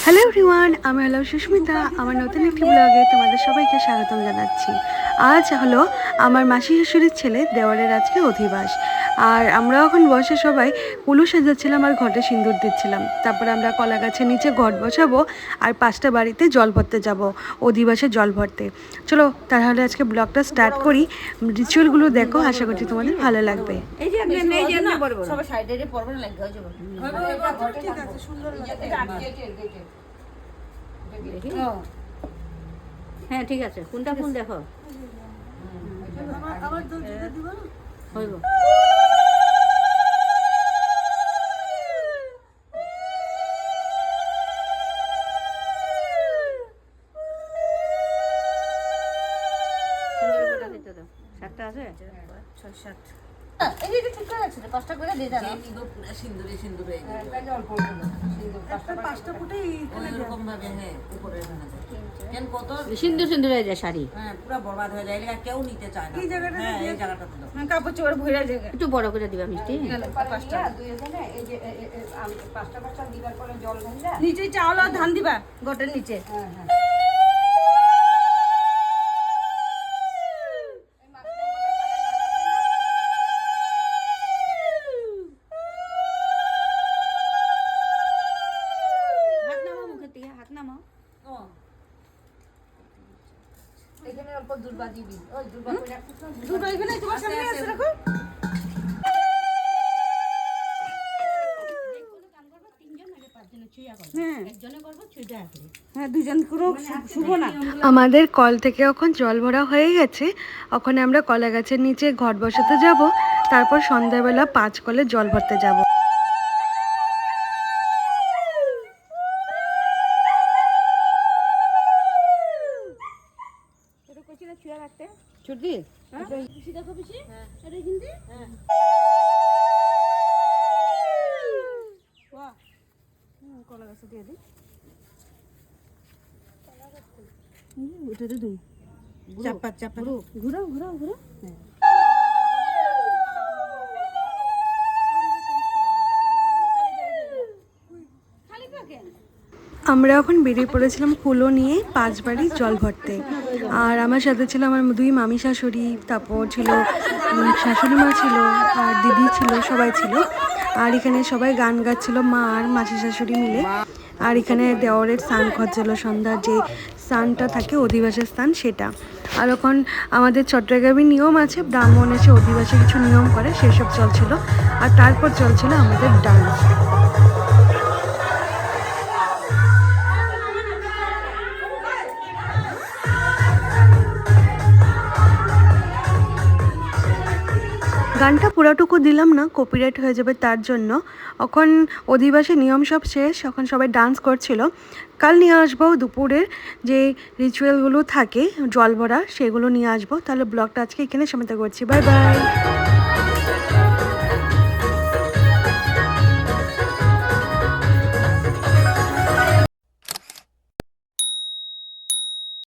Hello everyone, আমি হলাম সুস্মিতা। আমার নতুন একটি ব্লগে তোমাদের সবাইকে স্বাগতম জানাচ্ছি। আজ হলো আমার মাসি শাশুড়ির ছেলে দেওয়ারের আজকে অধিবাস, আর আমরা এখন বসে সবাই কুলু সাজাচ্ছিলাম আর ঘটে সিঁদুর দিচ্ছিলাম। তারপরে আমরা কলা গাছের নিচে ঘট বসাবো আর 5টা বাড়িতে জল ভরতে যাব, অধিবাসে জল ভরতে। চলো তাহলে আজকে ব্লগটা স্টার্ট করি। রিচুয়ালগুলো দেখো, আশা করছি তোমাদের ভালো লাগবে। এই যে আপনি এই যে পড়ব সব সাইডে পড়ব না লাগে যাবে। ঠিক আছে, সুন্দর হ্যাঁ ঠিক আছে। কোনটা কোন দেখো আবার দিব হইব। সাতটা আছে, 6-7 এই যে ঠিক করে আছে, 5টা করে দিয়ে দাও। নিব পুরো সিন্দুরে সিন্দুরে জল পড়বে না, সিন্দুর 5টা ফুটে এরকম ভাবে। হ্যাঁ উপরে রাখা যায় কেন কত সিন্দুর সিন্দুর হয়ে যায় শাড়ি। হ্যাঁ পুরো বরবাদ হয়ে যায়, এলাকা কেউ নিতে চায় না। এই জায়গাটা, হ্যাঁ এই জায়গাটাতে দাও। হ্যাঁ কাপড় চোপড় ভইরা জায়গা একটু বড় করে দিবা মিষ্টি। 5টা দুই জনে এই যে 5টা দিবার পরে জল ঢালবা, নিচে চাউল আর ধান দিবা গটের নিচে। হ্যাঁ হ্যাঁ এখানে অল্প দুর্বা দিবি। ওই দুর্বা করে দুর্বা এখানে তোমার সামনে আছে, রাখো। আমাদের কল থেকে এখন জল ভরা হয়ে গেছে। ওখানে আমরা কলা গাছের নিচে ঘট বসাতে যাব, তারপর সন্ধ্যাবেলা 5 কলে জল ভরতে যাব। আমরা এখন বেরিয়ে পড়েছিলাম কুলো নিয়ে 5 বাড়ি জল ভরতে। আর আমার সাথে ছিল আমার 2 মামি শাশুড়ি, তারপর ছিল শাশুড়ি মা ছিল, আর দিদি ছিল, সবাই ছিল। আর এখানে সবাই গান গাচ্ছিল, মা আর মাসি শাশুড়ি মিলে। আর এখানে দেওয়ারের স্নান করছিল, সন্ধ্যার যে স্নানটা থাকে অধিবাসের স্থান সেটা। আর এখন আমাদের চট্টগ্রামের নিয়ম আছে, ব্রাহ্মণ এসে অধিবাসে কিছু নিয়ম করে, সেসব চলছিল। আর তারপর চলছিল আমাদের ডান্স। গানটা পুরাটুকু দিলাম না, কপিরাইট হয়ে যাবে, তার জন্য। এখন অধিবাসী নিয়ম সব শেষ, এখন সবাই ডান্স করছিল। কাল নিয়ে আসবো দুপুরের যে রিচুয়ালগুলো থাকে জল ভরা, সেগুলো নিয়ে আসবো। তাহলে ব্লগটা আজকে এখানে সমাপ্ত করছি। Bye bye.